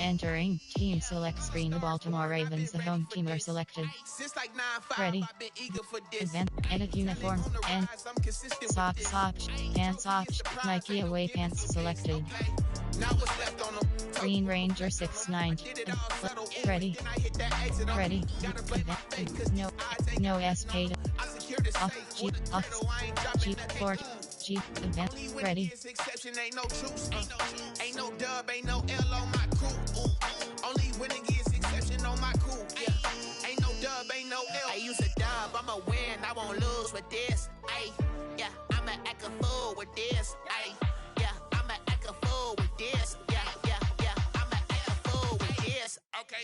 Entering team select screen. The Baltimore Ravens, the home team, are selected. Ready. Advance. Edit uniform. And socks. Pants. Nike away pants selected. Green Ranger 6'9". Ready. No S paid. Jeep Ford. Jeep event. Ready. Ain't no dub, ain't no L on my crew. Only winning is exception on my crew. Yeah. Ain't no dub, ain't no L. I use a dub, I'ma win, I won't lose with this. Ay, yeah, I'ma act a fool with this. Ay, yeah, I'ma act a fool with this. Yeah, I'ma act a fool with this. Okay,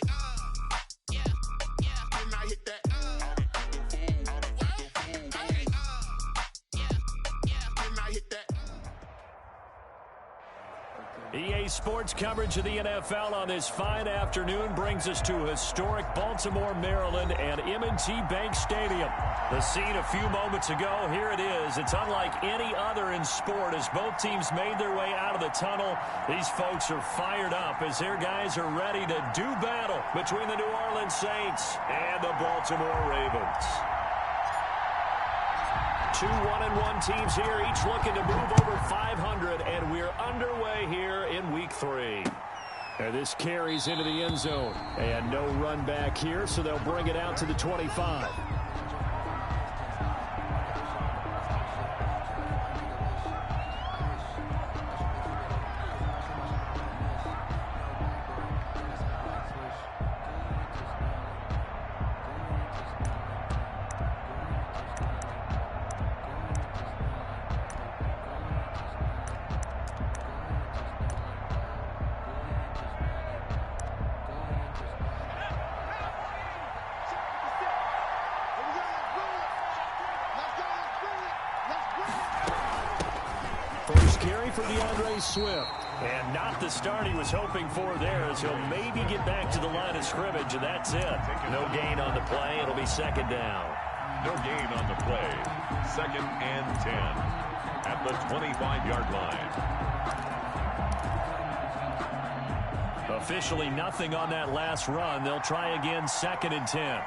yeah, and I hit that. EA Sports coverage of the NFL on this fine afternoon brings us to historic Baltimore, Maryland, and M&T Bank Stadium. The scene a few moments ago, here it is. It's unlike any other in sport as both teams made their way out of the tunnel. These folks are fired up as their guys are ready to do battle between the New Orleans Saints and the Baltimore Ravens. Two 1-1 teams here, each looking to move over 500, and we're underway here in week 3. And this carries into the end zone, and no run back here, so they'll bring it out to the 25. First carry for DeAndre Swift. And not the start he was hoping for there, as he'll maybe get back to the line of scrimmage, and that's it. No gain on the play. It'll be second down. No gain on the play. 2nd and 10 at the 25-yard line. Officially nothing on that last run. They'll try again, 2nd and 10.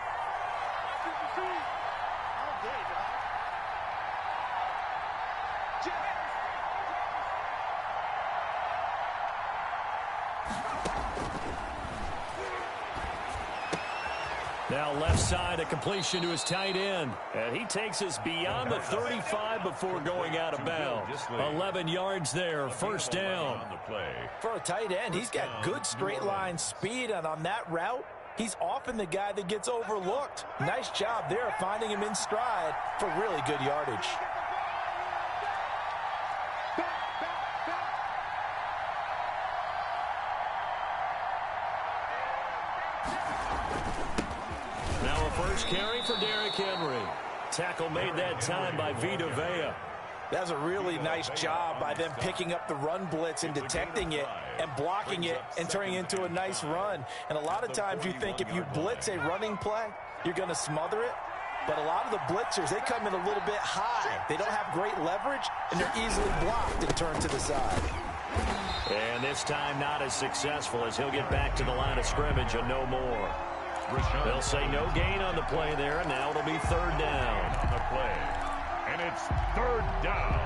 Now left side, a completion to his tight end. And he takes us beyond the 35 before going out of bounds. 11 yards there, first down. For a tight end, he's got good straight line speed, and on that route, he's often the guy that gets overlooked. Nice job there finding him in stride for really good yardage. First carry for Derrick Henry. Tackle made that time by Vita Vea. That's a really nice job by them picking up the run blitz and detecting it and blocking it and turning it into a nice run. And a lot of times you think if you blitz a running play, you're going to smother it. But a lot of the blitzers, they come in a little bit high. They don't have great leverage, and they're easily blocked and turned to the side. And this time not as successful as he'll get back to the line of scrimmage and no more. They'll say no gain on the play there, and now it'll be 3rd down. On the play, and it's 3rd down.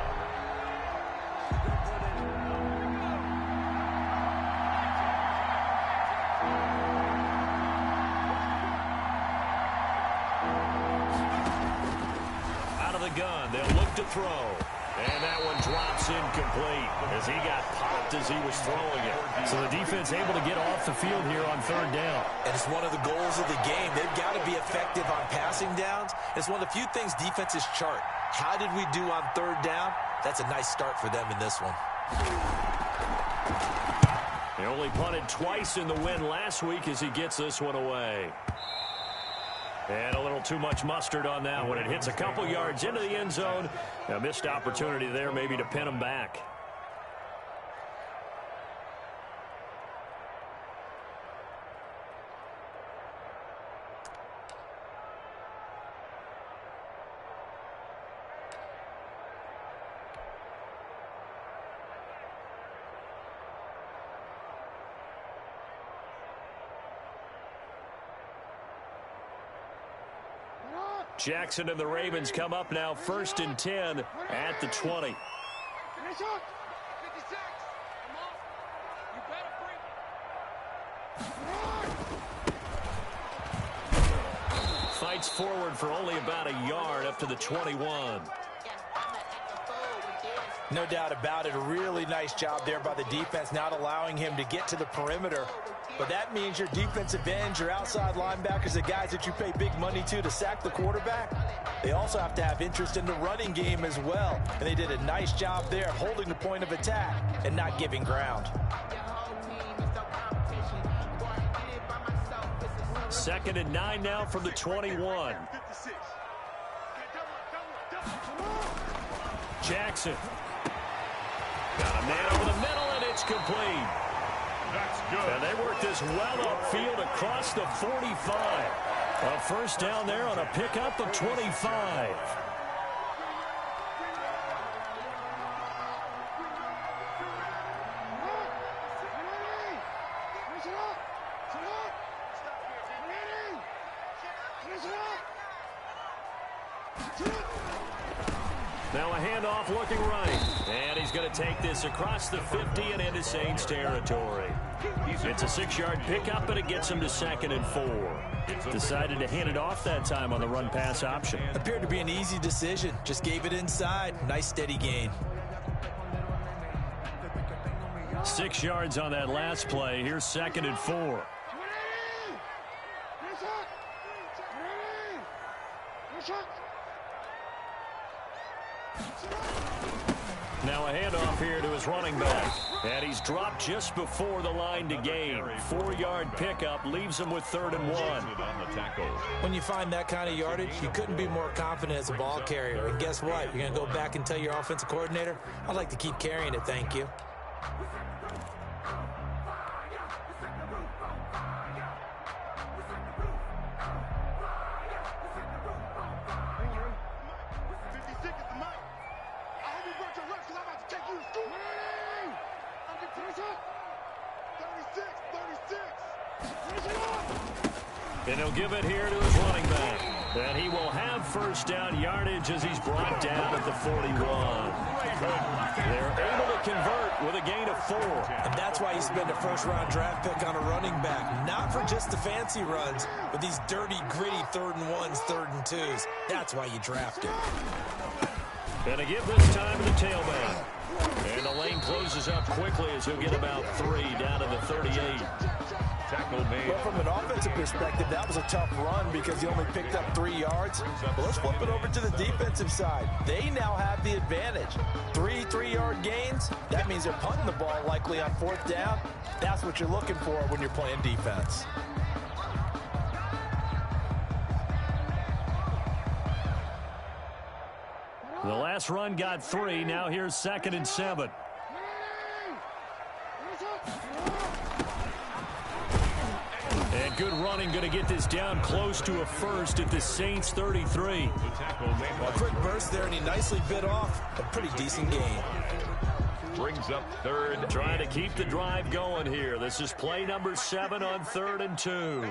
Out of the gun, they'll look to throw. And that one drops incomplete as he got popped as he was throwing it. So the defense able to get off the field here on 3rd down. And it's one of the goals of the game. They've got to be effective on passing downs. It's one of the few things defenses chart. How did we do on 3rd down? That's a nice start for them in this one. They only punted twice in the win last week as he gets this one away. And a little too much mustard on that one. It hits a couple yards into the end zone. A missed opportunity there maybe to pin him back. Jackson and the Ravens come up now 1st and 10 at the 20. Fights forward for only about a yard up to the 21. No doubt about it. A really nice job there by the defense, not allowing him to get to the perimeter. But that means your defensive ends, your outside linebackers, the guys that you pay big money to sack the quarterback, they also have to have interest in the running game as well. And they did a nice job there holding the point of attack and not giving ground. 2nd and 9 now from the 21. Jackson. Got a man over the middle, and it's complete. That's good. And they work this well upfield across the 45. A first down there on a pickup of 25. Now a handoff looking right. And he's going to take this across the 50 and into Saints territory. It's a 6-yard pickup, but it gets him to 2nd and 4. Decided to hand it off that time on the run-pass option. Appeared to be an easy decision. Just gave it inside. Nice steady gain. 6 yards on that last play. Here's 2nd and 4. Now a handoff here to his running back. And he's dropped just before the line to gain. 4-yard pickup leaves him with 3rd and 1. When you find that kind of yardage, you couldn't be more confident as a ball carrier. And guess what? You're going to go back and tell your offensive coordinator, I'd like to keep carrying it, thank you. And he'll give it here to his running back. And he will have first down yardage as he's brought down at the 41. They're able to convert with a gain of 4. And that's why you spend a first-round draft pick on a running back. Not for just the fancy runs, but these dirty, gritty 3rd and 1s, 3rd and 2s. That's why you draft him. And to give this time to the tailback. And the lane closes up quickly as he'll get about 3 down to the 38. Tackle made. Well, from an offensive perspective, that was a tough run because he only picked up 3 yards. But let's flip it over to the defensive side. They now have the advantage. 3 3-yard gains. That means they're punting the ball likely on 4th down. That's what you're looking for when you're playing defense. The last run got 3. Now here's 2nd and 7. And good running, going to get this down close to a first at the Saints 33. A quick burst there, and he nicely bit off a pretty decent gain. Brings up 3rd. Trying to keep the drive going here. This is play number 7 on 3rd and 2.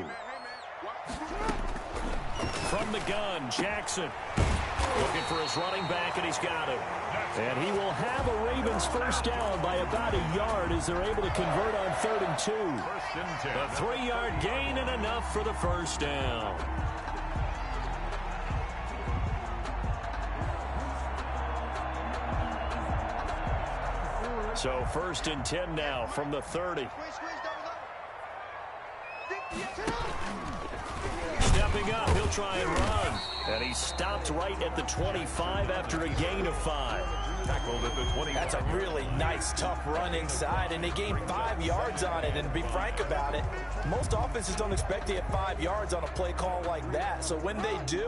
From the gun, Jackson. Looking for his running back, and he's got him. And he will have a Ravens first down by about a yard as they're able to convert on 3rd and 2. A 3-yard gain and enough for the first down. So 1st and 10 now from the 30. Stepping up, he'll try and run. And he stopped right at the 25 after a gain of 5. Tackled at the 20. That's a really nice, tough run inside, and they gained 5 yards on it. And to be frank about it, most offenses don't expect to get 5 yards on a play call like that. So when they do,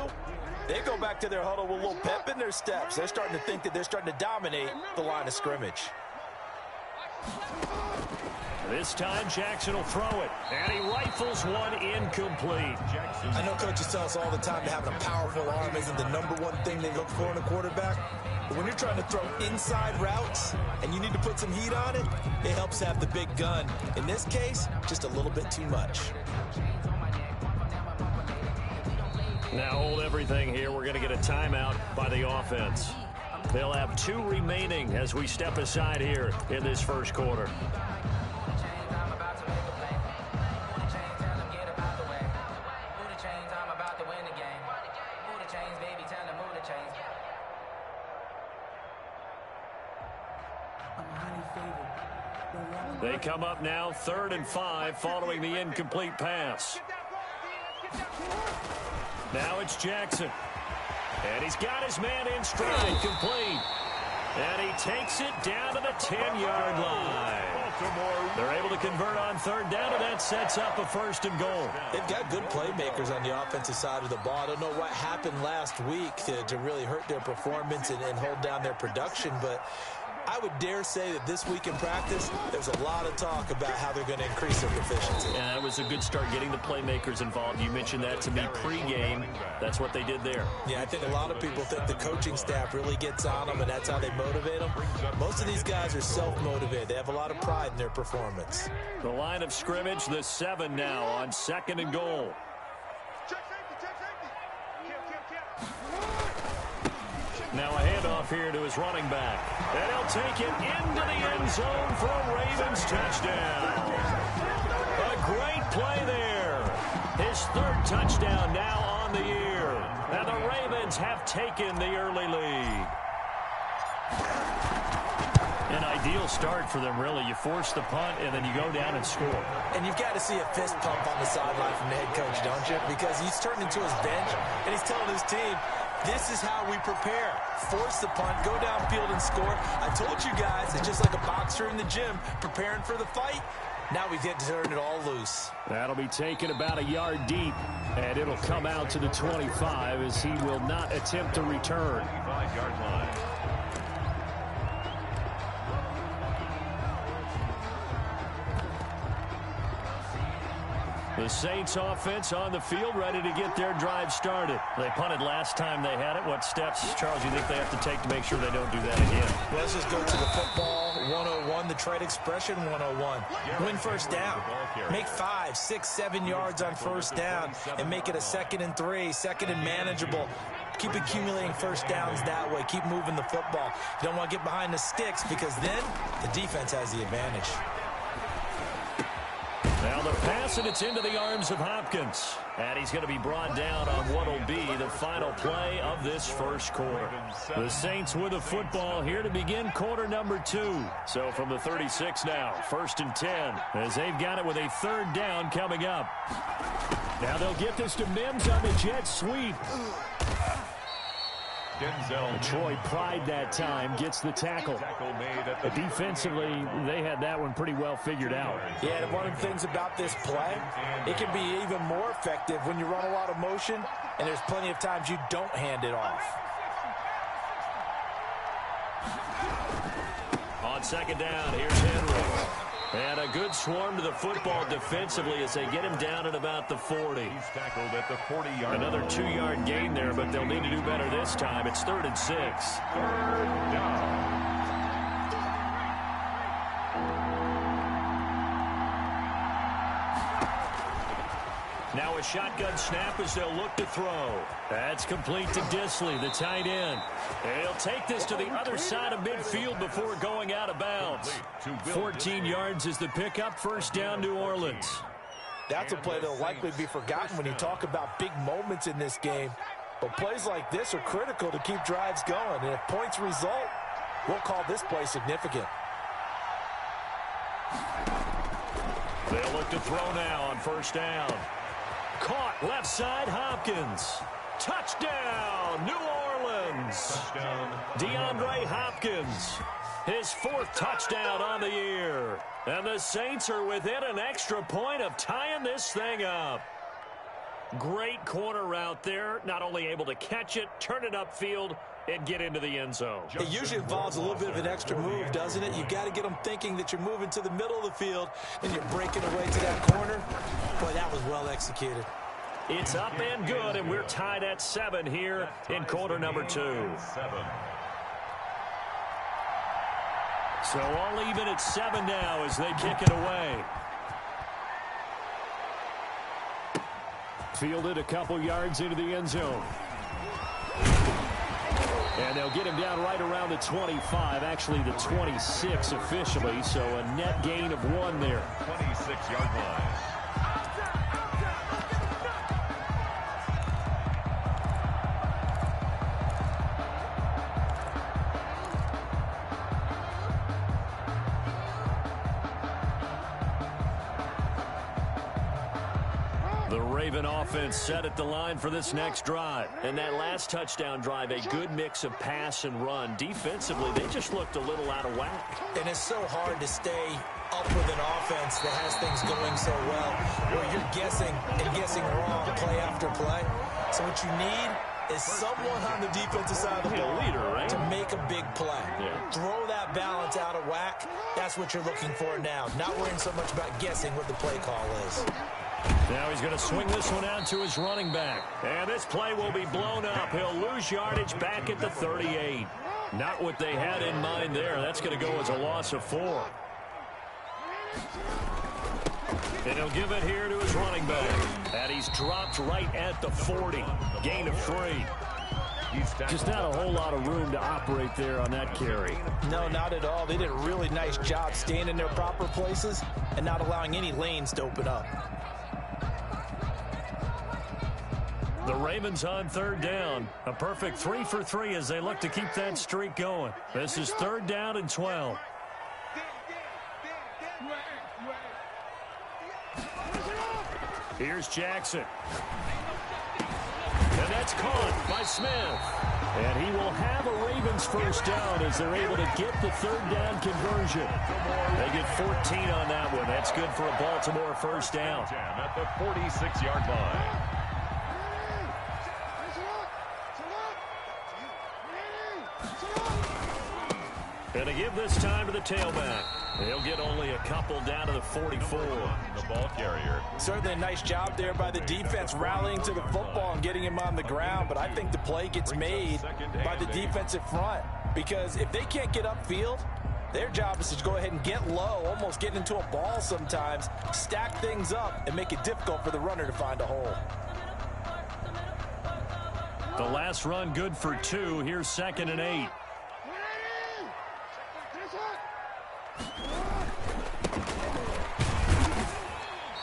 they go back to their huddle with a little pep in their steps. They're starting to think that they're starting to dominate the line of scrimmage. This time, Jackson will throw it, and he rifles one incomplete. I know coaches tell us all the time that having a powerful arm isn't the #1 thing they look for in a quarterback. But when you're trying to throw inside routes and you need to put some heat on it, it helps have the big gun. In this case, just a little bit too much. Now hold everything here. We're going to get a timeout by the offense. They'll have 2 remaining as we step aside here in this first quarter. They come up now 3rd and 5 following the incomplete pass. Now it's Jackson. And he's got his man in stride, complete. And he takes it down to the 10-yard line. They're able to convert on 3rd down, and that sets up a 1st and goal. They've got good playmakers on the offensive side of the ball. I don't know what happened last week to really hurt their performance and hold down their production, but I would dare say that this week in practice, there's a lot of talk about how they're going to increase their proficiency. Yeah, that was a good start getting the playmakers involved. You mentioned that to me pregame. That's what they did there. Yeah, I think a lot of people think the coaching staff really gets on them, and that's how they motivate them. Most of these guys are self-motivated. They have a lot of pride in their performance. The line of scrimmage, the 7 now on 2nd and goal. Now a handoff here to his running back. And he'll take it into the end zone for a Ravens touchdown. A great play there. His 3rd touchdown now on the year. And the Ravens have taken the early lead. An ideal start for them, really. You force the punt, and then you go down and score. And you've got to see a fist pump on the sideline from the head coach, don't you? Because he's turned into his bench, and he's telling his team, this is how we prepare. Force the punt, go downfield and score. I told you guys, it's just like a boxer in the gym preparing for the fight. Now we get to turn it all loose. That'll be taken about a yard deep, and it'll come out to the 25 as he will not attempt to return. 5-yard line. The Saints offense on the field, ready to get their drive started. They punted last time they had it. What steps, Charles, you think they have to take to make sure they don't do that again? Well, let's just go to the football 101, the trade expression 101. Win 1st down. Make 5, 6, 7 yards on 1st down and make it a 2nd and 3, 2nd and manageable. Keep accumulating 1st downs that way. Keep moving the football. You don't want to get behind the sticks because then the defense has the advantage. Now the pass, and it's into the arms of Hopkins. And he's going to be brought down on what will be the final play of this first quarter. The Saints with the football here to begin quarter number 2. So from the 36 now, 1st and 10, as they've got it with a 3rd down coming up. Now they'll get this to Mims on the jet sweep. Troy Pride that time gets the tackle. Defensively, they had that one pretty well figured out. Yeah, and one of the things about this play, it can be even more effective when you run a lot of motion, and there's plenty of times you don't hand it off. On 2nd down, here's Henry. And a good swarm to the football defensively as they get him down at about the 40. He's tackled at the 40-yard. Another 2-yard gain there, but they'll need to do better this time. It's 3rd and 6. 3rd down. Now a shotgun snap as they'll look to throw. That's complete to Disley, the tight end. And he'll take this to the other side of midfield before going out of bounds. 14 yards is the pickup. 1st down, New Orleans. That's a play that'll likely be forgotten when you talk about big moments in this game. But plays like this are critical to keep drives going. And if points result, we'll call this play significant. They'll look to throw now on 1st down. Caught left side, Hopkins. Touchdown, New Orleans. Touchdown. DeAndre Hopkins, his 4th touchdown on the year. And the Saints are within an extra point of tying this thing up. Great corner route there. Not only able to catch it, turn it upfield, and get into the end zone. It usually involves a little bit of an extra move, doesn't it? You've got to get them thinking that you're moving to the middle of the field and you're breaking away to that corner. Boy, that was well executed. It's up and good, and we're tied at 7 here in quarter number 2. 7. So all even at 7 now as they kick it away. Fielded a couple yards into the end zone. And they'll get him down right around the 25, actually the 26 officially, so a net gain of 1 there. 26-yard line. The Raven offense set at the line for this next drive. And that last touchdown drive, a good mix of pass and run. Defensively, they just looked a little out of whack. And it's so hard to stay up with an offense that has things going so well, where you're guessing and guessing wrong play after play. So what you need is someone on the defensive side of the ball to make a big play. Throw that balance out of whack. That's what you're looking for now. Not worrying so much about guessing what the play call is. Now he's going to swing this one out to his running back. And this play will be blown up. He'll lose yardage back at the 38. Not what they had in mind there. That's going to go as a loss of 4. And he'll give it here to his running back. And he's dropped right at the 40. Gain of 3. Just not a whole lot of room to operate there on that carry. No, not at all. They did a really nice job staying in their proper places and not allowing any lanes to open up. The Ravens on 3rd down. A perfect 3 for 3 as they look to keep that streak going. This is 3rd down and 12. Here's Jackson. And that's caught by Smith. And he will have a Ravens first down as they're able to get the 3rd down conversion. They get 14 on that one. That's good for a Baltimore first down. At the 46-yard line. And to give this time to the tailback. He'll get only a couple down to the 44. The ball carrier. Certainly a nice job there by the defense rallying to the football and getting him on the ground. But I think the play gets made by the defensive front. Because if they can't get upfield, their job is to go ahead and get low, almost get into a ball sometimes, stack things up, and make it difficult for the runner to find a hole. The last run good for 2. Here's 2nd and 8.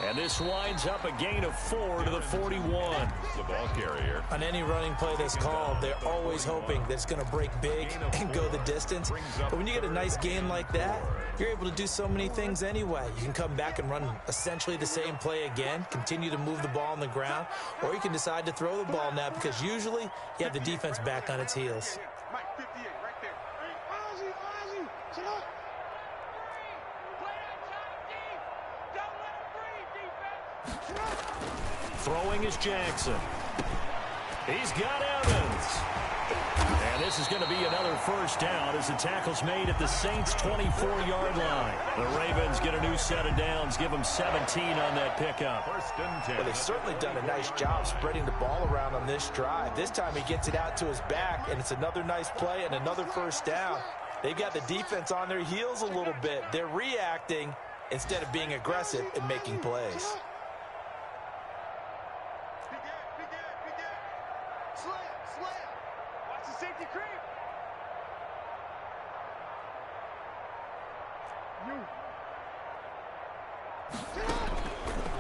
And this winds up a gain of 4 to the 41. The ball carrier. On any running play that's called, they're always hoping that it's going to break big and go the distance. But when you get a nice gain like that, you're able to do so many things anyway. You can come back and run essentially the same play again, continue to move the ball on the ground, or you can decide to throw the ball now because usually you have the defense back on its heels. Throwing is Jackson. He's got Evans. And this is going to be another first down as the tackle's made at the Saints' 24-yard line. The Ravens get a new set of downs, give them 17 on that pickup. First and 10. Well, they've certainly done a nice job spreading the ball around on this drive. This time he gets it out to his back, and it's another nice play and another first down. They've got the defense on their heels a little bit. They're reacting instead of being aggressive and making plays.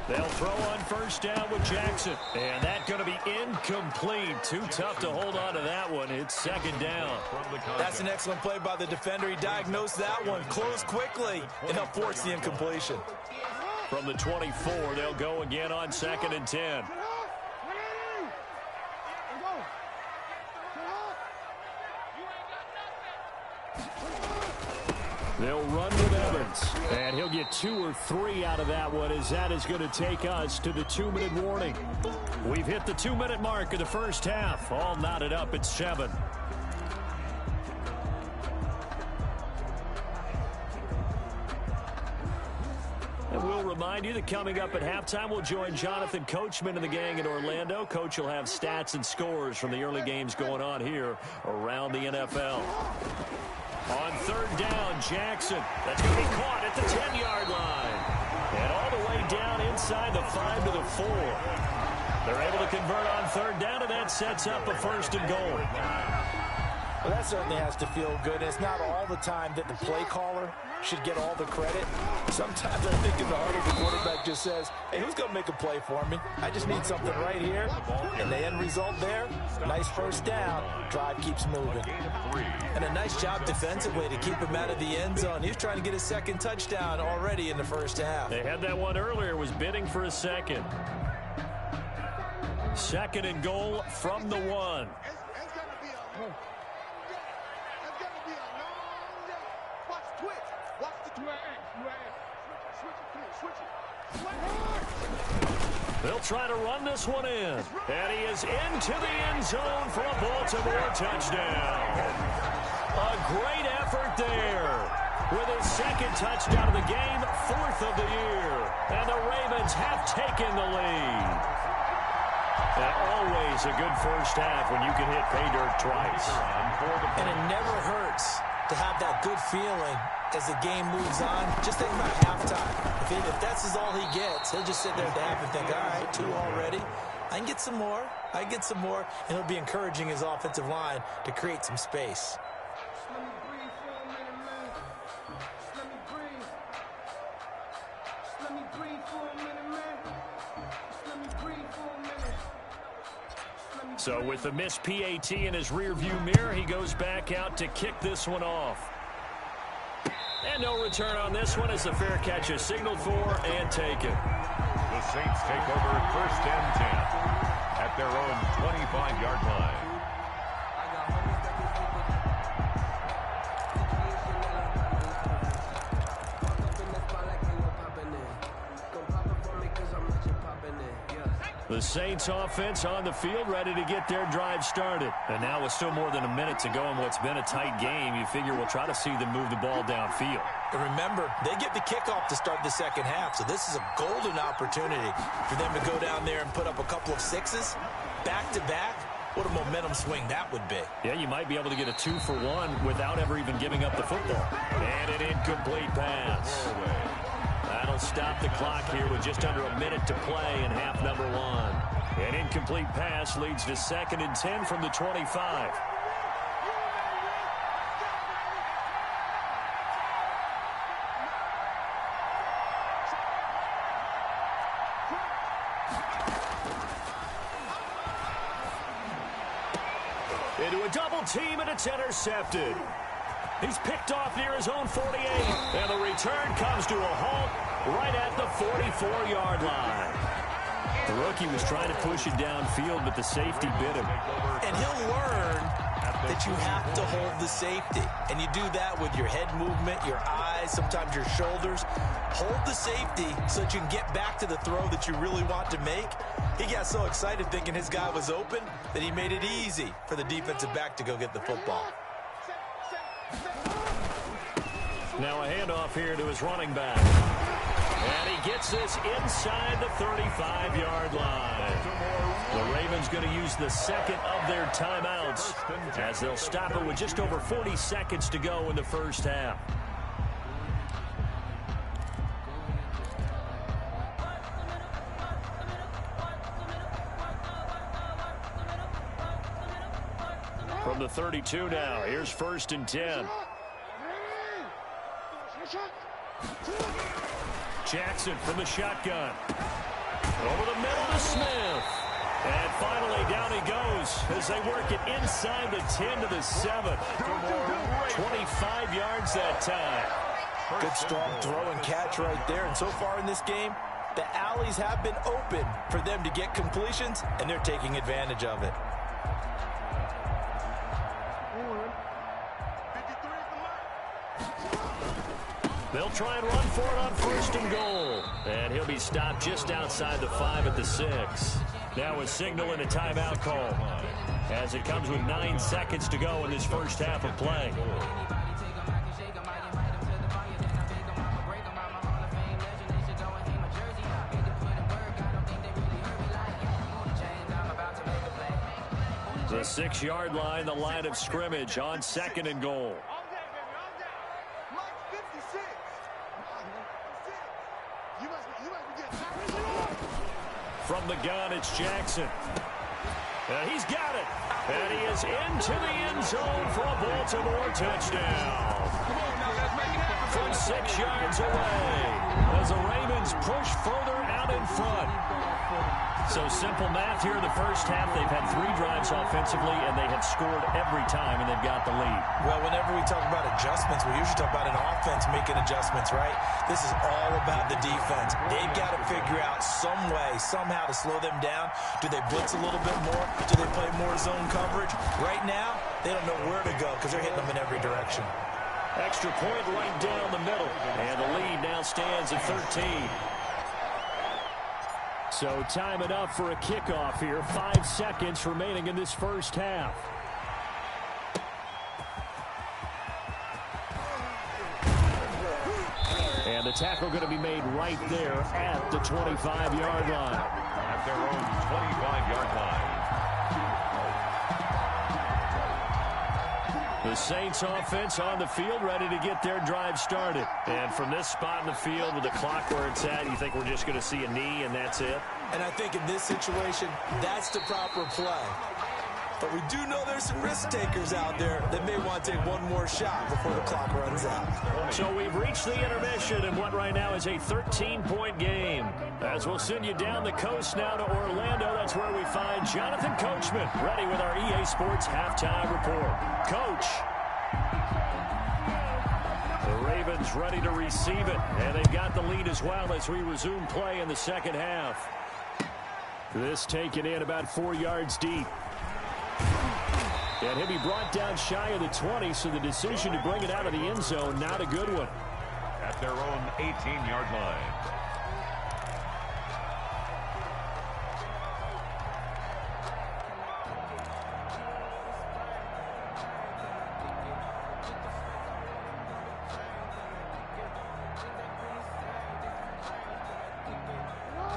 They'll throw on first down with Jackson. And that's going to be incomplete. Too tough to hold on to that one. It's 2nd down. That's an excellent play by the defender. He diagnosed that one, closed quickly, and helped force the incompletion. From the 24, they'll go again on 2nd and 10. They'll run with Evans, and he'll get 2 or 3 out of that one as that is going to take us to the 2-minute warning. We've hit the 2-minute mark of the first half. All knotted up at 7. And we'll remind you that coming up at halftime, we'll join Jonathan Coachman and the gang in Orlando. Coach will have stats and scores from the early games going on here around the NFL. On 3rd down, Jackson. That's going to be caught at the 10-yard line. And all the way down inside the 5 to the 4. They're able to convert on third down, and that sets up a 1st and goal. Well, that certainly has to feel good. It's not all the time that the play caller should get all the credit. Sometimes I think in the heart of the quarterback just says, hey, who's going to make a play for me? I just need something right here. And the end result there, nice 1st down. Drive keeps moving. And a nice job defensively to keep him out of the end zone. He was trying to get his 2nd touchdown already in the 1st half. They had that one earlier, was bidding for a 2nd. 2nd and goal from the 1. They'll try to run this one in. And he is into the end zone for a Baltimore touchdown. A great effort there. With his 2nd touchdown of the game, 4th of the year. And the Ravens have taken the lead. And always a good 1st half when you can hit pay dirt twice. And it never hurts to have that good feeling as the game moves on. Just think about halftime. If that's all he gets, he'll just sit there at the half and think, all right, 2 already. I can get some more. I can get some more. And he'll be encouraging his offensive line to create some space. So with the missed PAT in his rearview mirror, he goes back out to kick this one off. And no return on this one as the fair catch is signaled for and taken. The Saints take over 1st and 10 at their own 25-yard line. The Saints offense on the field ready to get their drive started. And now with still more than a minute to go in what's been a tight game, you figure we'll try to see them move the ball downfield. And remember, they get the kickoff to start the 2nd half, so this is a golden opportunity for them to go down there and put up a couple of 6s back-to-back. What a momentum swing that would be. Yeah, you might be able to get a 2-for-1 without ever even giving up the football. And an incomplete pass. That'll stop the clock here with just under a minute to play in half number 1. An incomplete pass leads to 2nd and 10 from the 25. Into a double team, and it's intercepted. He's picked off near his own 48, and the return comes to a halt right at the 44-yard line. The rookie was trying to push it downfield, but the safety bit him. And he'll learn that you have to hold the safety. And you do that with your head movement, your eyes, sometimes your shoulders. Hold the safety so that you can get back to the throw that you really want to make. He got so excited thinking his guy was open that he made it easy for the defensive back to go get the football. Now a handoff here to his running back. And he gets this inside the 35-yard line. The Ravens going to use the 2nd of their timeouts as they'll stop it with just over 40 seconds to go in the 1st half. From the 32 now, here's 1st and 10. Jackson from the shotgun. Over the middle to Smith. And finally down he goes as they work it inside the 10 to the 7. 25 yards that time. Good strong throw and catch right there. And so far in this game, the alleys have been open for them to get completions, and they're taking advantage of it. They'll try and run for it on 1st and goal. And he'll be stopped just outside the 5 at the 6. Now a signal and a timeout call as it comes with 9 seconds to go in this 1st half of play. The 6-yard line, the line of scrimmage on 2nd and goal. From the gun, it's Jackson. He's got it. And he is into the end zone for a Baltimore touchdown. From 6 yards away as the Ravens push further out in front. So simple math here in the first half. They've had 3 drives offensively, and they have scored every time, and they've got the lead. Well, whenever we talk about adjustments, we usually talk about an offense making adjustments, right? This is all about the defense. They've got to figure out some way, somehow to slow them down. Do they blitz a little bit more? Do they play more zone coverage? Right now, they don't know where to go because they're hitting them in every direction. Extra point right down the middle, and the lead now stands at 13. So time enough for a kickoff here. 5 seconds remaining in this first half. And the tackle going to be made right there at the 25-yard line. At their own 25-yard line. The Saints offense on the field, ready to get their drive started. And from this spot in the field with the clock where it's at, you think we're just going to see a knee and that's it? And I think in this situation, that's the proper play. But we do know there's some risk takers out there that may want to take one more shot before the clock runs out. So we've reached the intermission in what right now is a 13-point game. As we'll send you down the coast now to Orlando, that's where we find Jonathan Coachman ready with our EA Sports halftime report. Coach. The Ravens ready to receive it, and they've got the lead as well as we resume play in the second half. This taken in about 4 yards deep. And he'll be brought down shy of the 20, so the decision to bring it out of the end zone, not a good one. At their own 18-yard line.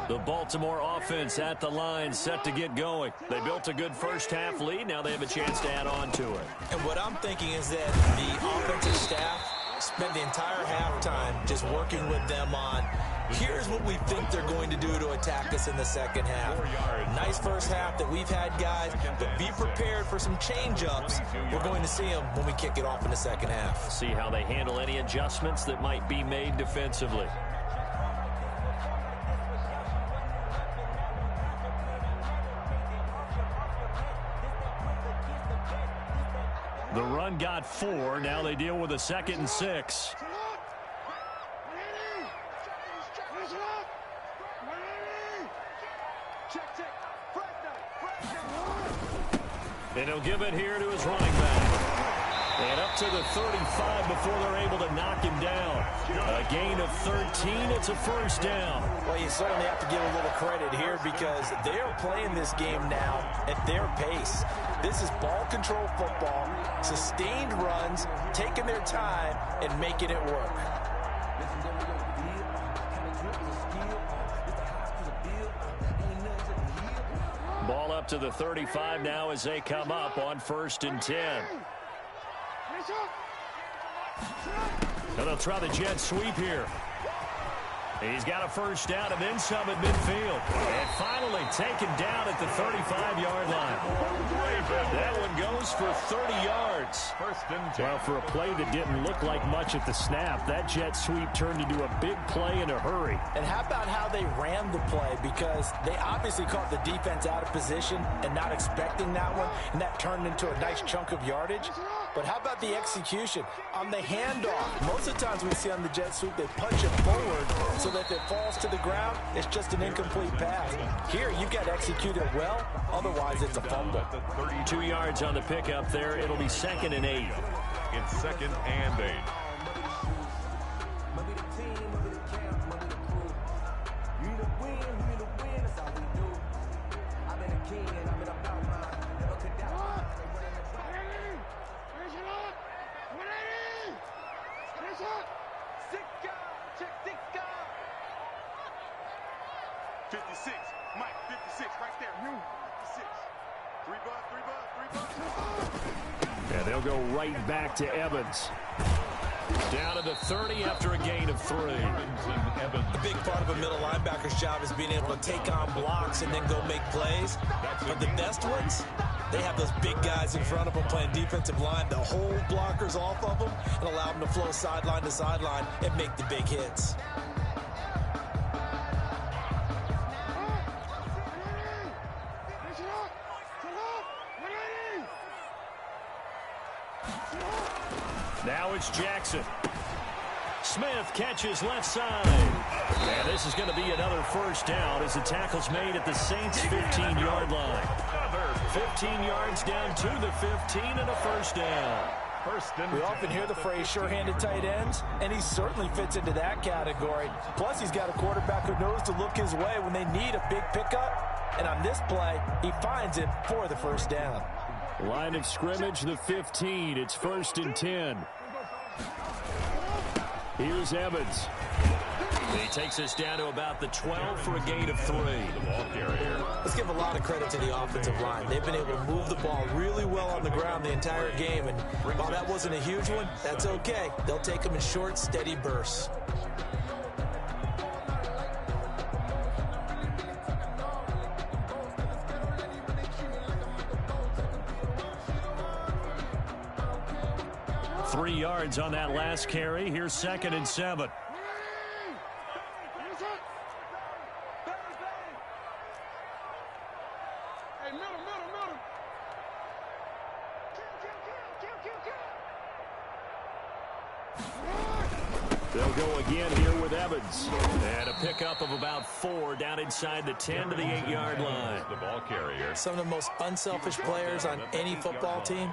The Baltimore offense at the line, set to get going. They built a good first-half lead. Now they have a chance to add on to it. And what I'm thinking is that the offensive staff spent the entire halftime just working with them on, here's what we think they're going to do to attack us in the second half. Nice first half that we've had, guys, but be prepared for some change-ups. We're going to see them when we kick it off in the second half. See how they handle any adjustments that might be made defensively. The run got 4. Now they deal with a 2nd and 6. And he'll give it here to his running back. And up to the 35 before they're able to knock him down. A gain of 13. It's a first down. Well, you certainly have to give a little credit here because they're playing this game now at their pace. This is ball control football, sustained runs, taking their time, and making it work. Ball up to the 35 now as they come up on 1st and 10. And they'll try the jet sweep here. He's got a first down and then some at midfield. And finally taken down at the 35-yard line. That one goes for 30 yards. 1st and 10. Well, for a play that didn't look like much at the snap, that jet sweep turned into a big play in a hurry. And how about how they ran the play? Because they obviously caught the defense out of position and not expecting that one, and that turned into a nice chunk of yardage. But how about the execution? On the handoff, most of the times we see on the jet sweep, they punch it forward so that if it falls to the ground, it's just an incomplete pass. Here, you've got to execute it well, otherwise it's a fumble. 2 yards on the pickup there. It'll be 2nd and 8. It's 2nd and 8. Yeah, they'll go right back to Evans. Down to the 30 after a gain of 3. A big part of a middle linebacker's job is being able to take on blocks and then go make plays. But the best ones, they have those big guys in front of them playing defensive line to hold blockers off of them and allow them to flow sideline to sideline and make the big hits. Now it's Jackson. Smith catches left side. And this is going to be another first down as the tackle's made at the Saints' 15-yard line. 15 yards down to the 15 and a first down. We often hear the phrase sure-handed tight ends, and he certainly fits into that category. Plus, he's got a quarterback who knows to look his way when they need a big pickup. And on this play, he finds it for the first down. Line of scrimmage, the 15. It's 1st and 10. Here's Evans. He takes us down to about the 12 for a gain of 3. Let's give a lot of credit to the offensive line. They've been able to move the ball really well on the ground the entire game. And while that wasn't a huge one, that's okay. They'll take them in short, steady bursts. Three yards on that last carry. Here's 2nd and 7. They'll go again here with Evans. And a pickup of about 4 down inside the 10 to the 8-yard line. The ball carrier. Some of the most unselfish players on any football team,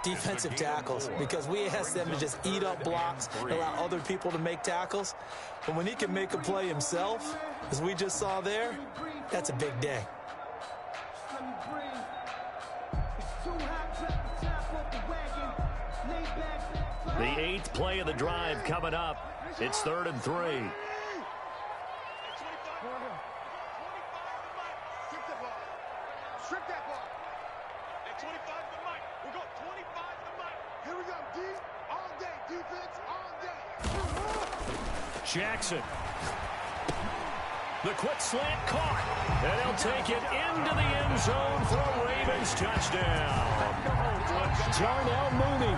defensive tackles, because we ask them to just eat up blocks, allow other people to make tackles. And when he can make a play himself, as we just saw there, that's a big day. The 8th play of the drive coming up. It's 3rd and 3. Jackson. The quick slant caught. And he'll take it into the end zone for a Ravens touchdown. Darnell Mooney,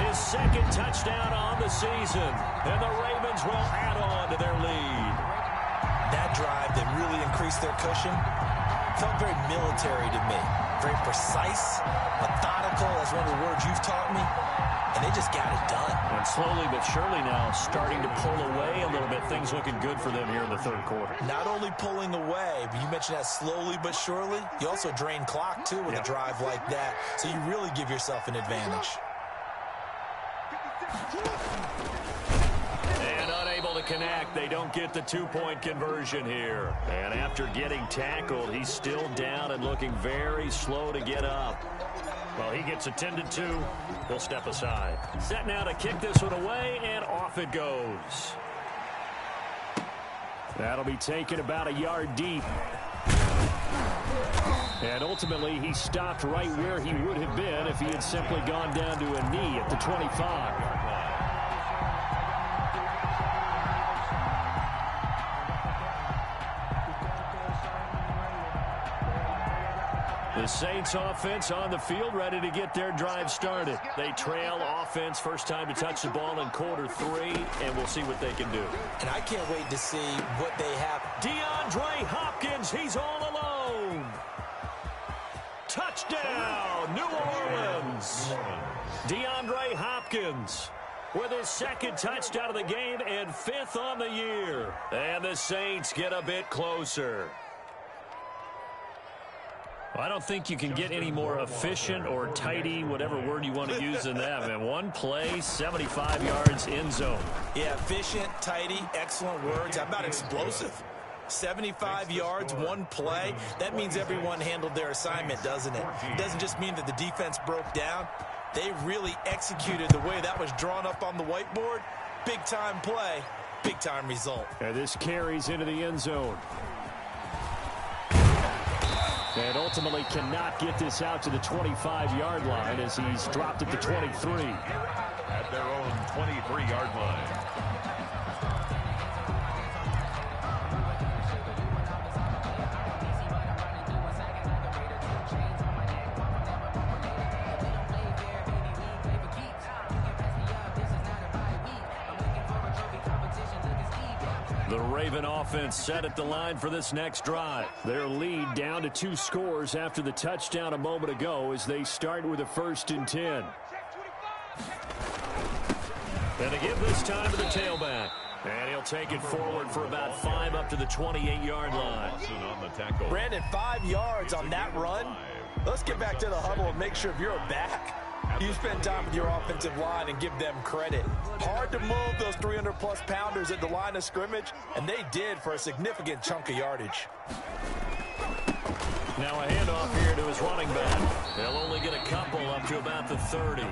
his 2nd touchdown on the season. And the Ravens will add on to their lead. That drive that really increased their cushion felt very military to me. Very precise, methodical, that's one of the words you've taught me. And they just got it done. And slowly but surely now starting to pull away a little bit. Things looking good for them here in the 3rd quarter. Not only pulling away, but you mentioned that slowly but surely. You also drain clock, too, with a drive like that. So you really give yourself an advantage. And unable to connect. They don't get the 2-point conversion here. And after getting tackled, he's still down and looking very slow to get up. Well, he gets attended to. He'll step aside. Set now to kick this one away, and off it goes. That'll be taken about a yard deep. And ultimately, he stopped right where he would have been if he had simply gone down to a knee at the 25. The Saints offense on the field, ready to get their drive started. They trail offense, first time to touch the ball in quarter 3, and we'll see what they can do. And I can't wait to see what they have. DeAndre Hopkins, he's all alone. Touchdown, New Orleans. DeAndre Hopkins with his 2nd touchdown of the game and 5th on the year. And the Saints get a bit closer. I don't think you can get any more efficient or tidy, whatever word you want to use than that. Man, one play, 75 yards, end zone. Yeah, efficient, tidy, excellent words. How about explosive? 75 yards, one play. That means everyone handled their assignment, doesn't it? It doesn't just mean that the defense broke down. They really executed the way that was drawn up on the whiteboard. Big-time play, big-time result. And this carries into the end zone. And ultimately cannot get this out to the 25-yard line as he's dropped at the 23. At their own 23-yard line. The Raven offense set at the line for this next drive. Their lead down to 2 scores after the touchdown a moment ago as they start with a 1st and 10. And to give this time to the tailback. And he'll take it forward for about 5 up to the 28-yard line. Brandon, 5 yards on that run. Let's get back to the huddle and make sure you're back. You spend time with your offensive line and give them credit. Hard to move those 300-plus pounders at the line of scrimmage, and they did for a significant chunk of yardage. Now a handoff here to his running back. They'll only get a couple up to about the 30.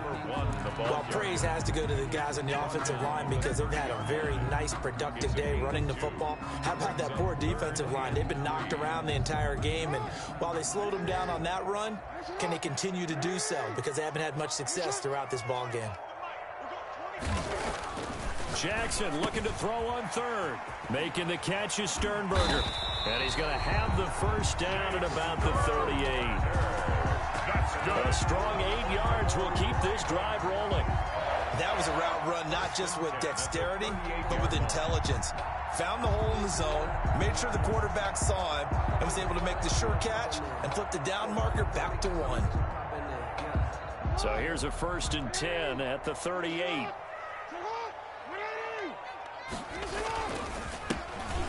Well, praise has to go to the guys on the offensive line because they've had a very nice, productive day running the football. How about that poor defensive line? They've been knocked around the entire game, and while they slowed them down on that run, can they continue to do so? Because they haven't had much success throughout this ball game. Jackson looking to throw on 3rd. Making the catch is Sternberger. And he's going to have the 1st down at about the 38. A strong 8 yards will keep this drive rolling. That was a route run not just with dexterity, but with intelligence. Found the hole in the zone, made sure the quarterback saw him, and was able to make the sure catch and flip the down marker back to 1. So here's a 1st and 10 at the 38.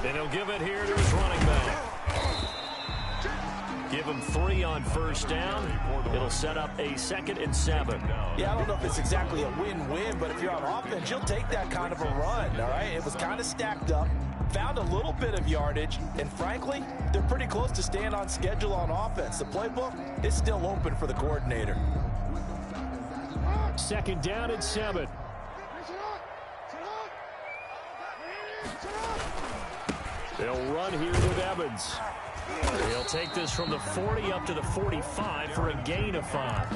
Then he'll give it here to his running back. Give him 3 on 1st down. It'll set up a 2nd and 7. Yeah, I don't know if it's exactly a win-win, but if you're on offense, you'll take that kind of a run, all right? It was kind of stacked up, found a little bit of yardage, and frankly, they're pretty close to staying on schedule on offense. The playbook is still open for the coordinator. 2nd down and 7. They'll run here with Evans. He'll take this from the 40 up to the 45 for a gain of 5.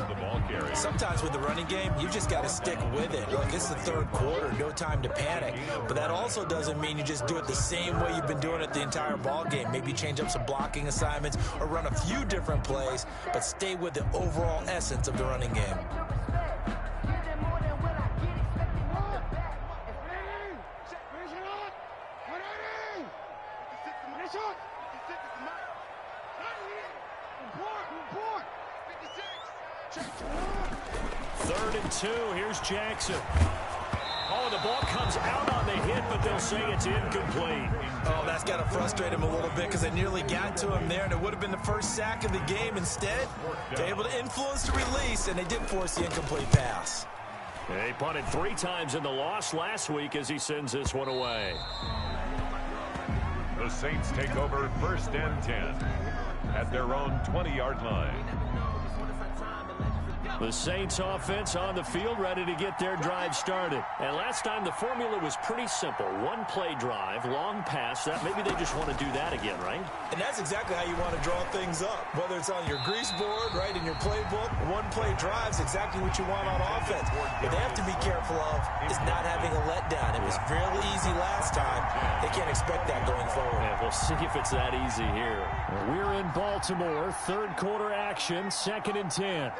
Sometimes with the running game, you just got to stick with it. Look, it's the 3rd quarter, no time to panic. But that also doesn't mean you just do it the same way you've been doing it the entire ball game. Maybe change up some blocking assignments or run a few different plays, but stay with the overall essence of the running game. Third and 2. Here's Jackson. Oh, the ball comes out on the hit, but they'll say it's incomplete. Oh, that's got to frustrate him a little bit because they nearly got to him there, and it would have been the 1st sack of the game. Instead, they're able to influence the release, and they did force the incomplete pass. They punted 3 times in the loss last week as he sends this one away. The Saints take over 1st and 10 at their own 20-yard line. The Saints offense on the field ready to get their drive started. And last time the formula was pretty simple. 1-play drive, long pass. Maybe they just want to do that again, right? And that's exactly how you want to draw things up. Whether it's on your grease board, right, in your playbook, 1-play drive is exactly what you want on offense. What they have to be careful of is not having a letdown. It was really easy last time. They can't expect that going forward. Yeah, we'll see if it's that easy here. We're in Baltimore. 3rd quarter action, 2nd and 10.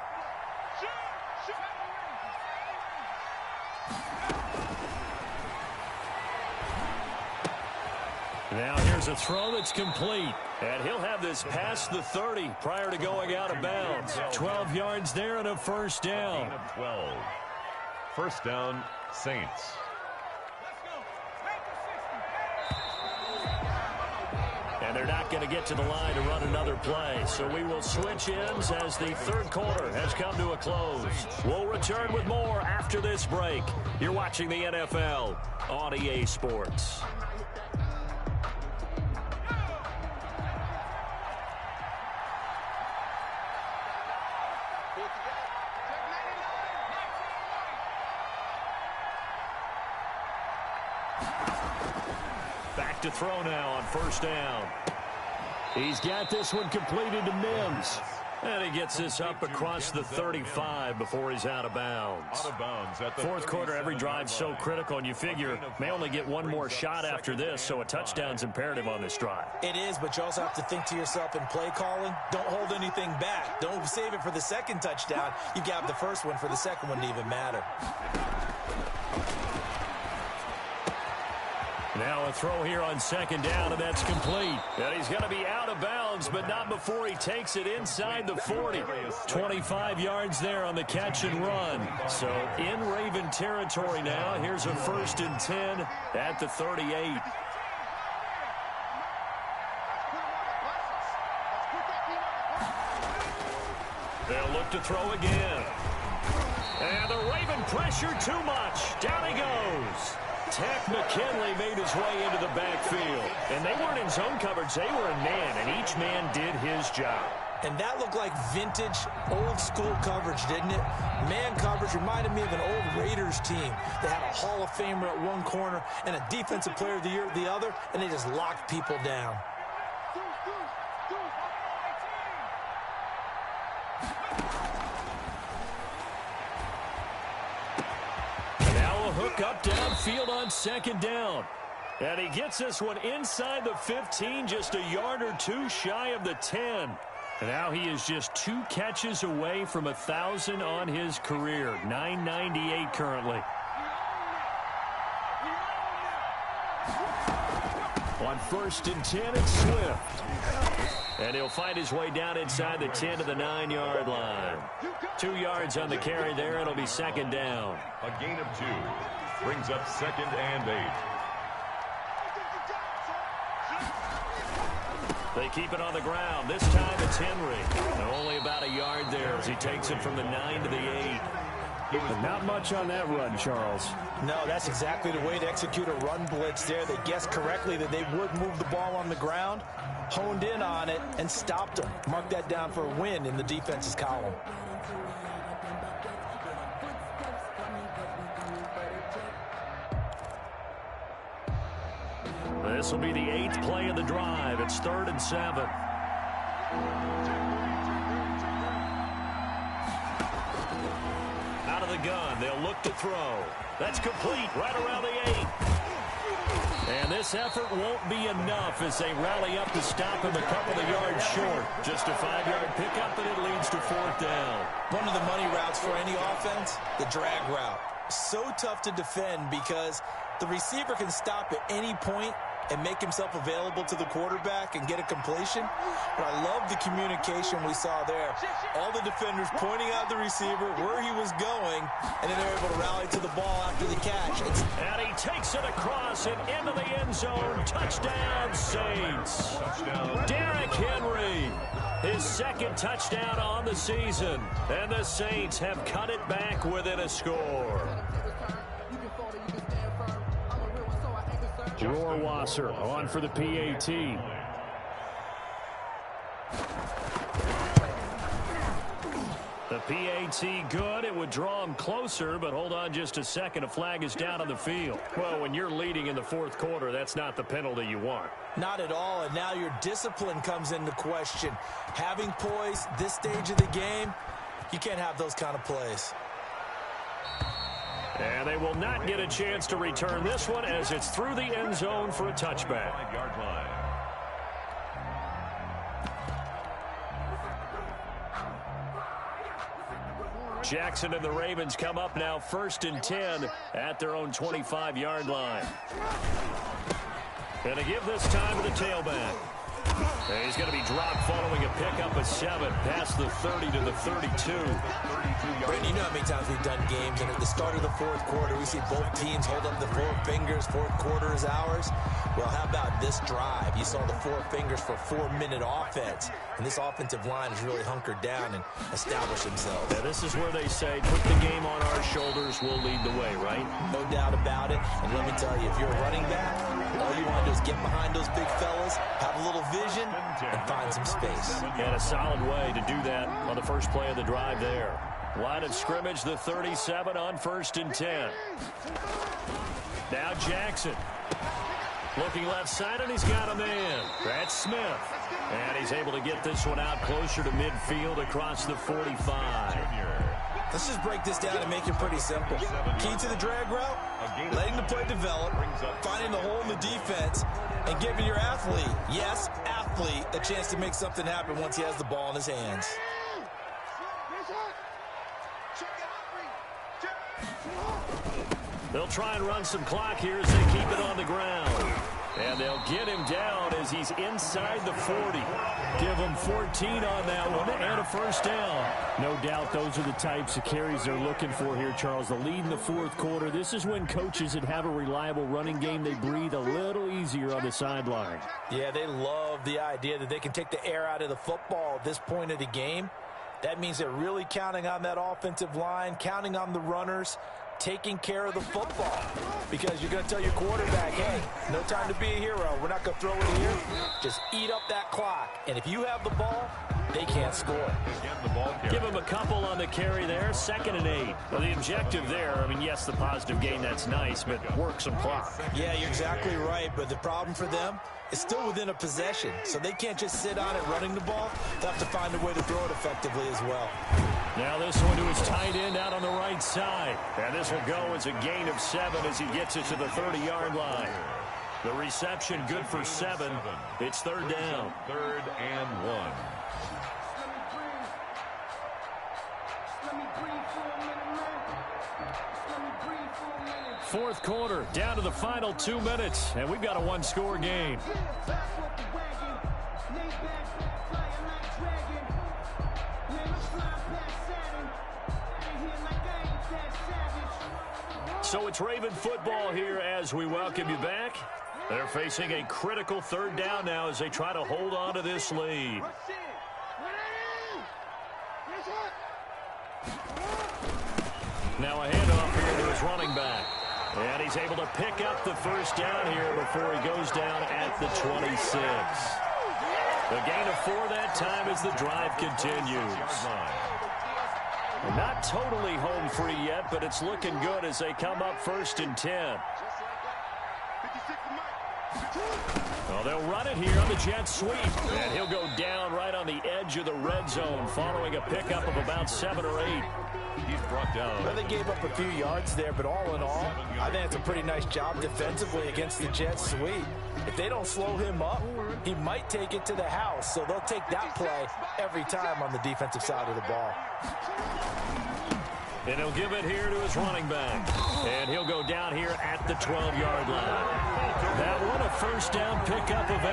Now here's a throw that's complete. And he'll have this past the 30 prior to going out of bounds. 12 yards there and a 1st down. 12. 1st down, Saints. And they're not going to get to the line to run another play. So we will switch ends as the 3rd quarter has come to a close. We'll return with more after this break. You're watching the NFL on EA Sports. Back to throw now on 1st down. He's got this one completed to Mims. And he gets this up across the 35 before he's out of bounds. Fourth quarter, every drive's so critical, and you figure may only get one more shot after this, so a touchdown's imperative on this drive. It is, but you also have to think to yourself in play calling, don't hold anything back. Don't save it for the second touchdown. You got the first one for the second one to even matter. Now a throw here on second down, and that's complete. And he's going to be out of bounds, but not before he takes it inside the 40. 25 yards there on the catch and run. So in Raven territory now. Here's a 1st and 10 at the 38. They'll look to throw again. And the Raven pressure too much. Down he goes. Tech McKinley made his way into the backfield. And they weren't in zone coverage. They were in man, and each man did his job. And that looked like vintage, old-school coverage, didn't it? Man coverage reminded me of an old Raiders team. They had a Hall of Famer at one corner and a Defensive Player of the Year at the other, and they just locked people down. Hook up downfield on second down. And he gets this one inside the 15, just a yard or two shy of the 10. And now he is just 2 catches away from 1,000 on his career. 998 currently. On 1st and 10, it's Swift. And he'll find his way down inside the 10 to the 9-yard line. 2 yards on the carry there. It'll be second down. A gain of 2 brings up 2nd and 8. They keep it on the ground. This time it's Henry. And only about a yard there as he takes it from the 9 to the 8. But not much on that run, Charles. No, that's exactly the way to execute a run blitz there. They guessed correctly that they would move the ball on the ground, honed in on it, and stopped them. Mark that down for a win in the defense's column. This will be the 8th play of the drive. It's 3rd and 7. Out of the gun, they'll look to throw. That's complete right around the 8. And this effort won't be enough as they rally up to stop him a couple of yards short. Just a 5-yard pickup, and it leads to 4th down. One of the money routes for any offense, the drag route. So tough to defend because the receiver can stop at any point and make himself available to the quarterback and get a completion. But I love the communication we saw there. All the defenders pointing out the receiver, where he was going, and then they're able to rally to the ball after the catch. And he takes it across and into the end zone. Touchdown, Saints. Derrick Henry, his 2nd touchdown on the season. And the Saints have cut it back within a score. Rohrwasser on for the PAT. The PAT good. It would draw him closer, but hold on just a second. A flag is down on the field. Well, when you're leading in the 4th quarter, that's not the penalty you want. Not at all, and now your discipline comes into question. Having poise this stage of the game, you can't have those kind of plays. And they will not get a chance to return this one as it's through the end zone for a touchback. 5-yard line. Jackson and the Ravens come up now 1st and 10 at their own 25-yard line. And to give this time to the tailback. And he's going to be dropped following a pickup of 7 past the 30 to the 32. Brandon, you know how many times we've done games, and at the start of the 4th quarter, we see both teams hold up the 4 fingers, 4th quarter is ours. Well, how about this drive? You saw the 4 fingers for 4-minute offense, and this offensive line has really hunkered down and established themselves. Yeah, this is where they say, put the game on our shoulders, we'll lead the way, right? No doubt about it, and let me tell you, if you're a running back, all you want to do is get behind those big fellas, have a little vision, and find some space. And a solid way to do that on the first play of the drive there. Line of scrimmage, the 37 on 1st and 10. Now Jackson. Looking left side, and he's got a man. That's Smith. And he's able to get this one out closer to midfield across the 45. Let's just break this down and make it pretty simple. Key to the drag route, letting the play develop, finding the hole in the defense, and giving your athlete, yes, athlete, a chance to make something happen once he has the ball in his hands. They'll try and run some clock here as they keep it on the ground. And they'll get him down as he's inside the 40. Give him 14 on that one and a first down. No doubt those are the types of carries they're looking for here, Charles. The lead in the fourth quarter. This is when coaches that have a reliable running game, they breathe a little easier on the sideline. Yeah, they love the idea that they can take the air out of the football at this point of the game. That means they're really counting on that offensive line, counting on the runners, taking care of the football, because you're going to tell your quarterback, hey, no time to be a hero. We're not going to throw it here. Just eat up that clock. And if you have the ball, they can't score. Give him a couple on the carry there. 2nd and 8. Well, the objective there, I mean, yes, the positive gain, that's nice, but work some clock. Yeah, you're exactly right. But the problem for them is still within a possession. So they can't just sit on it running the ball. They'll have to find a way to throw it effectively as well. Now this one to his tight end out on the right side. And this will go as a gain of 7 as he gets it to the 30-yard line. The reception good for 7. It's 3rd down. 3rd and 1. Fourth quarter, down to the final 2 minutes, and we've got a one-score game. So it's Raven football here as we welcome you back. They're facing a critical 3rd down now as they try to hold on to this lead. Now a handoff here to his running back. And he's able to pick up the first down here before he goes down at the 26. The gain of 4 that time as the drive continues. Not totally home free yet, but it's looking good as they come up 1st and 10. Well, they'll run it here on the jet sweep. And he'll go down right on the edge of the red zone following a pickup of about 7 or 8. He's brought down. Well, they gave up a few yards there, but all in all, I think it's a pretty nice job defensively against the jet sweep. If they don't slow him up, he might take it to the house. So they'll take that play every time on the defensive side of the ball. And he'll give it here to his running back. And he'll go down here at the 12-yard line. That one, a first down pickup of 8.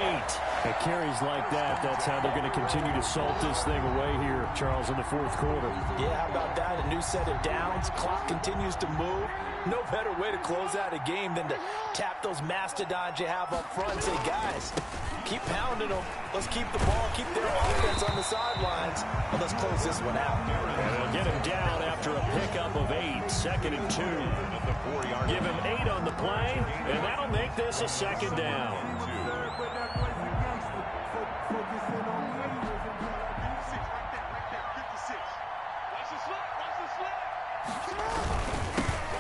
At carries like that, that's how they're going to continue to salt this thing away here, Charles, in the fourth quarter. Yeah, how about that? A new set of downs. Clock continues to move. No better way to close out a game than to tap those mastodons you have up front and say, guys, keep pounding them. Let's keep the ball, keep their offense on the sidelines, and let's close this one out. And they'll get him down after a pickup of 8, 2nd and 2. Give him 8 on the play, and that'll make this a 2nd down.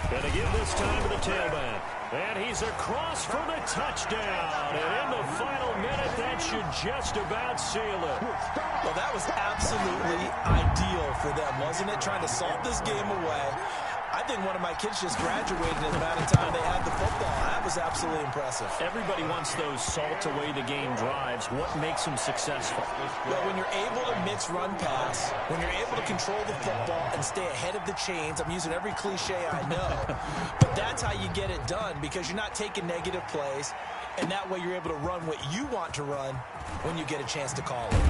Gonna give this time to the tailback. And he's across for the touchdown. And in the final minute, that should just about seal it. Well, that was absolutely ideal for them, wasn't it? Trying to salt this game away. I think one of my kids just graduated in the amount of time they had the football. That was absolutely impressive. Everybody wants those salt-away-the-game drives. What makes them successful? Well, when you're able to mix run-pass, when you're able to control the football and stay ahead of the chains, I'm using every cliche I know, but that's how you get it done because you're not taking negative plays, and that way you're able to run what you want to run when you get a chance to call it.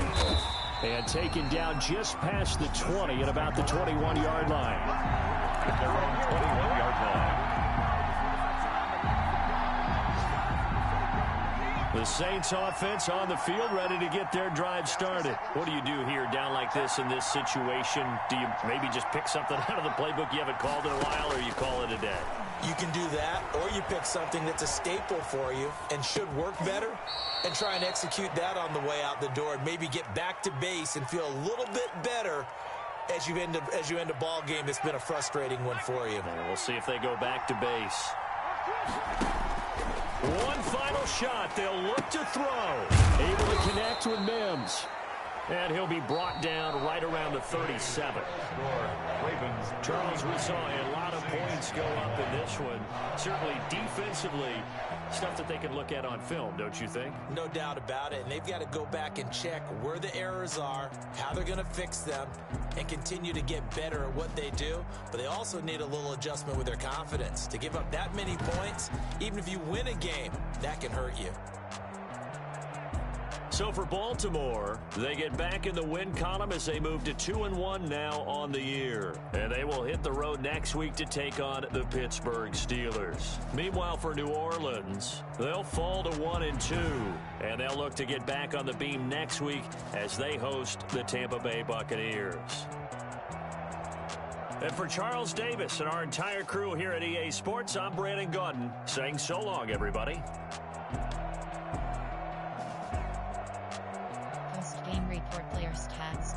And taken down just past the 20 at about the 21-yard line. At their own 21-yard line. The Saints offense on the field ready to get their drive started. What do you do here down like this in this situation? Do you maybe just pick something out of the playbook you haven't called in a while, or you call it a day? You can do that, or you pick something that's a staple for you and should work better and try and execute that on the way out the door and maybe get back to base and feel a little bit better as you end a ball game that's been a frustrating one for you. And we'll see if they go back to base. One final shot. They'll look to throw. Able to connect with Mims. And he'll be brought down right around the 37. Charles, we saw a lot of points go up in this one. Certainly defensively, stuff that they can look at on film, don't you think? No doubt about it. And they've got to go back and check where the errors are, how they're going to fix them, and continue to get better at what they do. But they also need a little adjustment with their confidence. To give up that many points, even if you win a game, that can hurt you. So for Baltimore, they get back in the win column as they move to 2-1 now on the year. And they will hit the road next week to take on the Pittsburgh Steelers. Meanwhile, for New Orleans, they'll fall to 1-2. And they'll look to get back on the beam next week as they host the Tampa Bay Buccaneers. And for Charles Davis and our entire crew here at EA Sports, I'm Brandon Gaudin saying so long, everybody. Post-game report, player stats.